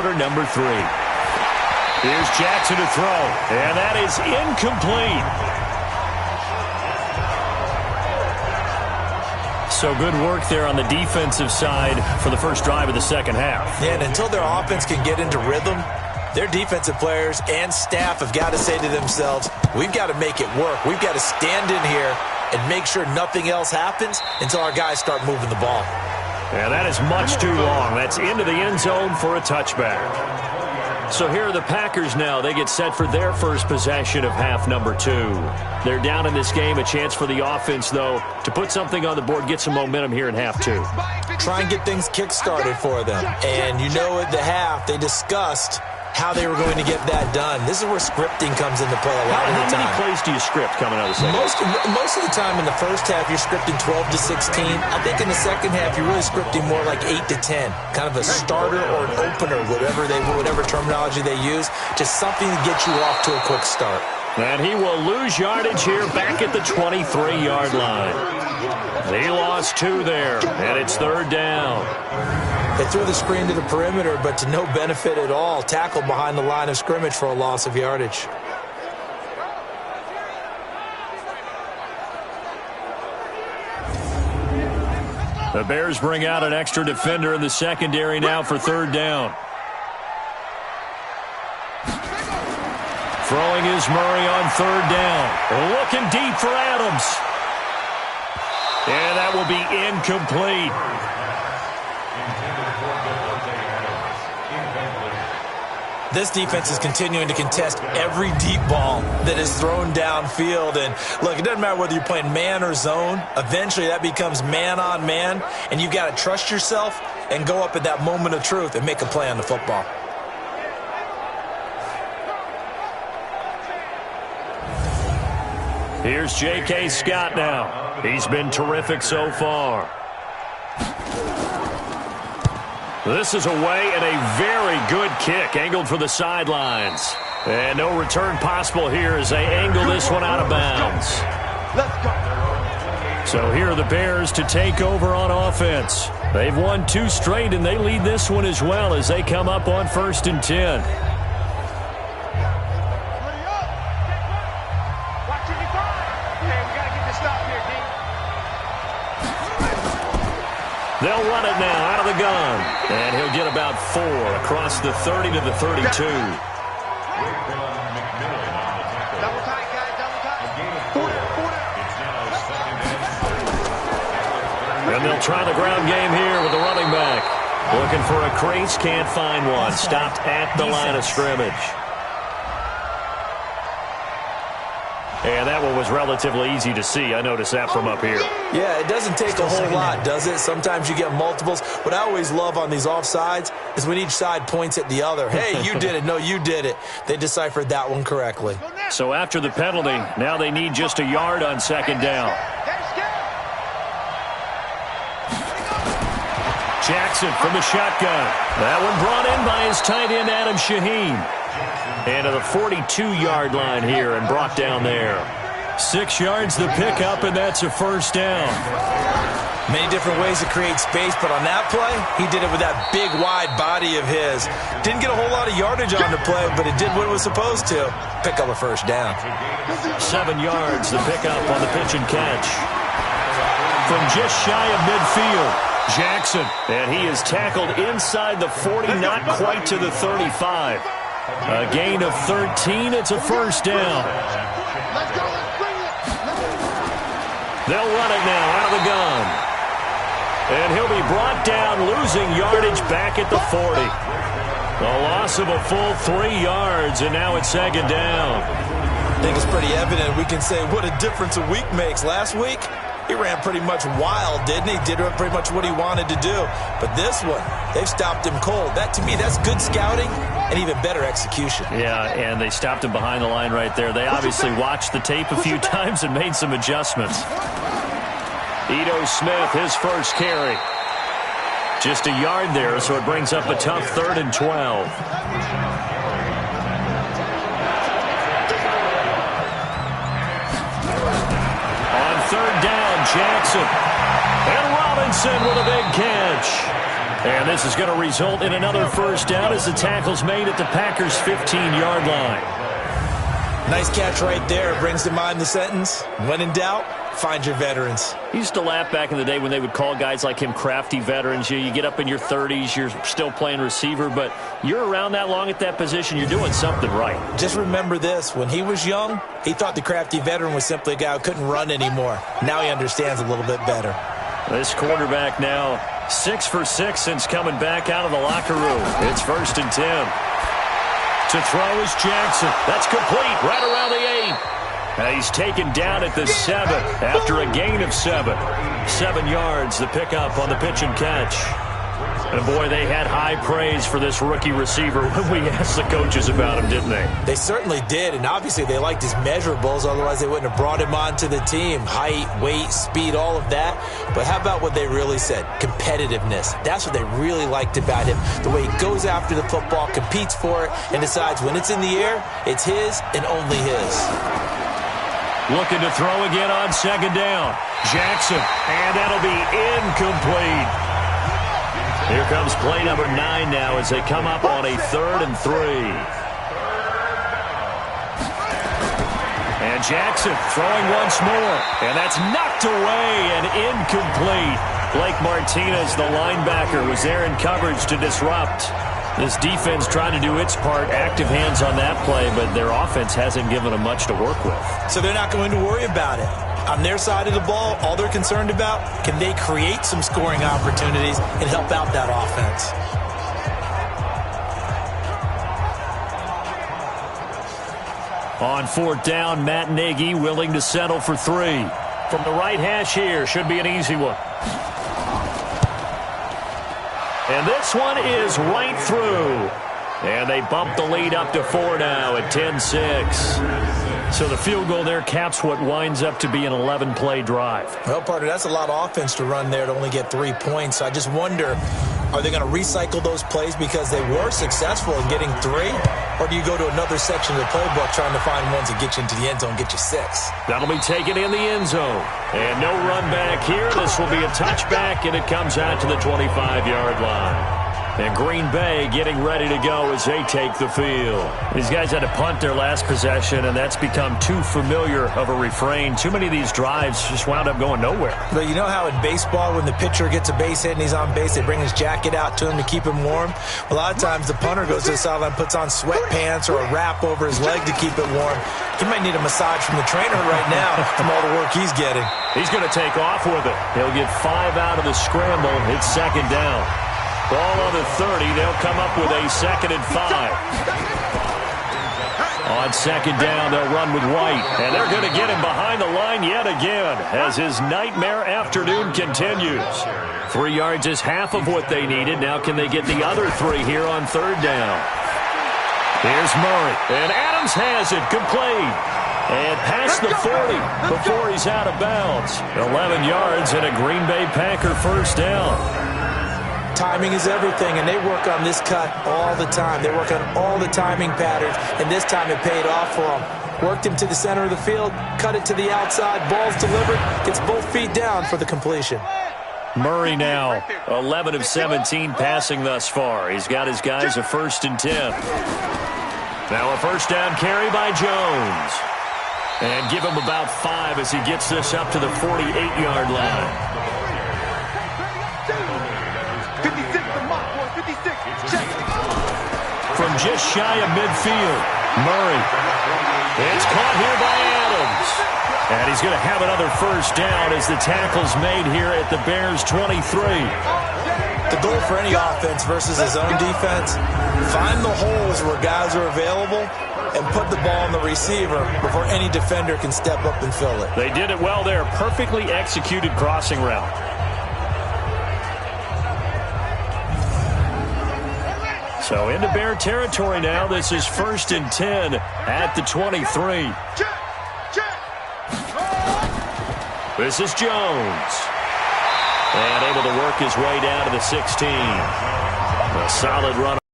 quarter number 3. Here's Jackson to throw, and that is incomplete. So good work there on the defensive side for the first drive of the second half. Yeah, and until their offense can get into rhythm, their defensive players and staff have got to say to themselves, we've got to make it work. We've got to stand in here and make sure nothing else happens until our guys start moving the ball. Yeah, that is much too long. That's into the end zone for a touchback. So here are the Packers now. They get set for their first possession of half number 2. They're down in this game. A chance for the offense, though, to put something on the board, get some momentum here in half 2. Try and get things kick-started for them. And you know at the half, they discussed how they were going to get that done. This is where scripting comes into play a lot of the time. How many plays do you script coming out of the second? Most of the time in the first half, you're scripting 12 to 16. I think in the second half, you're really scripting more like 8 to 10. Kind of a starter or an opener, whatever terminology they use. Just something to get you off to a quick start. And he will lose yardage here back at the 23-yard line. He lost 2 there, and it's third down. They threw the screen to the perimeter, but to no benefit at all. Tackled behind the line of scrimmage for a loss of yardage. The Bears bring out an extra defender in the secondary now for third down. Throwing is Murray on third down. Looking deep for Adams. And that will be incomplete. This defense is continuing to contest every deep ball that is thrown downfield. And look, it doesn't matter whether you're playing man or zone. Eventually that becomes man on man. And you've got to trust yourself and go up at that moment of truth and make a play on the football. Here's J.K. Scott now. He's been terrific so far. This is away and a very good kick angled for the sidelines. And no return possible here as they angle this one out of bounds. So here are the Bears to take over on offense. They've won 2 straight and they lead this one as well as they come up on 1st and 10. They'll run it now out of the gun. And he'll get about 4 across the 30 to the 32. And they'll try the ground game here with the running back. Looking for a crease, can't find one. Stopped at the line of scrimmage. And that one was relatively easy to see. I noticed that from up here. Yeah, it doesn't take a whole lot, does it? Sometimes you get multiples. What I always love on these offsides is when each side points at the other. Hey, you did it. No, you did it. They deciphered that one correctly. So after the penalty, now they need just a yard on second down. Jackson from the shotgun. That one brought in by his tight end, Adam Shaheen. And to the 42-yard line here and brought down there. 6 yards the pickup, and that's a first down. Many different ways to create space, but on that play, he did it with that big, wide body of his. Didn't get a whole lot of yardage on the play, but it did what it was supposed to. Pick up a first down. 7 yards the pickup on the pitch and catch. From just shy of midfield, Jackson. And he is tackled inside the 40, not quite to the 35. A gain of 13. It's a first down. They'll run it now out of the gun. And he'll be brought down, losing yardage back at the 40. A loss of a full 3 yards, and now it's second down. I think it's pretty evident. We can say what a difference a week makes. Last week, he ran pretty much wild, didn't he? Did pretty much what he wanted to do. But this one, they've stopped him cold. That, to me, that's good scouting and even better execution. Yeah, and they stopped him behind the line right there. They obviously watched the tape a few times and made some adjustments. Ito Smith, his first carry. Just a yard there, so it brings up a tough 3rd and 12. On third down, Jackson. And Robinson with a big catch. And this is going to result in another first down as the tackle's made at the Packers' 15-yard line. Nice catch right there. Brings to mind the sentence, when in doubt, find your veterans. He used to laugh back in the day when they would call guys like him crafty veterans. You get up in your 30s, you're still playing receiver, but you're around that long at that position, you're doing something right. Just remember this. When he was young, he thought the crafty veteran was simply a guy who couldn't run anymore. Now he understands a little bit better. This quarterback now 6 for 6 since coming back out of the locker room. It's 1st and 10. To throw is Jackson. That's complete right around the 8. And he's taken down at the 7 after a gain of 7. 7 yards, the pickup on the pitch and catch. And, boy, they had high praise for this rookie receiver when we asked the coaches about him, didn't they? They certainly did, and obviously they liked his measurables. Otherwise, they wouldn't have brought him onto the team. Height, weight, speed, all of that. But how about what they really said? Competitiveness. That's what they really liked about him. The way he goes after the football, competes for it, and decides when it's in the air, it's his and only his. Looking to throw again on 2nd down. Jackson, and that'll be incomplete. Here comes play number 9 now as they come up on a 3rd and 3. And Jackson throwing once more. And that's knocked away and incomplete. Blake Martinez, the linebacker, was there in coverage to disrupt. This defense trying to do its part, active hands on that play, but their offense hasn't given them much to work with. So they're not going to worry about it. On their side of the ball, all they're concerned about, can they create some scoring opportunities and help out that offense? On 4th down, Matt Nagy willing to settle for 3. From the right hash here, should be an easy one. And this one is right through. And they bump the lead up to 4 now at 10-6. So the field goal there caps what winds up to be an 11-play drive. Well, partner, that's a lot of offense to run there to only get 3 points. I just wonder, are they going to recycle those plays because they were successful in getting 3? Or do you go to another section of the playbook trying to find ones that get you into the end zone, get you 6? That'll be taken in the end zone. And no run back here. This will be a touchback, and it comes out to the 25-yard line. And Green Bay getting ready to go as they take the field. These guys had to punt their last possession, and that's become too familiar of a refrain. Too many of these drives just wound up going nowhere. But you know how in baseball, when the pitcher gets a base hit and he's on base, they bring his jacket out to him to keep him warm? A lot of times the punter goes to the sideline, puts on sweatpants or a wrap over his leg to keep it warm. He might need a massage from the trainer right now from all the work he's getting. He's going to take off with it. He'll get 5 out of the scramble. It's 2nd down. Ball on the 30. They'll come up with a 2nd and 5. On 2nd down, they'll run with White. And they're going to get him behind the line yet again as his nightmare afternoon continues. 3 yards is half of what they needed. Now can they get the other 3 here on 3rd down? Here's Murray. And Adams has it complete. And past the 40 before he's out of bounds. 11 yards and a Green Bay Packer 1st down. Timing is everything, and they work on this cut all the time. They work on all the timing patterns, and this time it paid off for them. Worked him to the center of the field, cut it to the outside, ball's delivered, gets both feet down for the completion. Murray now 11 of 17 passing thus far. He's got his guys a 1st and 10. Now a 1st down carry by Jones. And give him about 5 as he gets this up to the 48-yard line. From just shy of midfield, Murray. It's caught here by Adams. And he's going to have another 1st down as the tackle's made here at the Bears' 23. The goal for any offense versus his own defense, find the holes where guys are available and put the ball on the receiver before any defender can step up and fill it. They did it well there. Perfectly executed crossing route. So into Bear territory now. This is 1st and 10 at the 23. This is Jones. And able to work his way down to the 16. A solid run.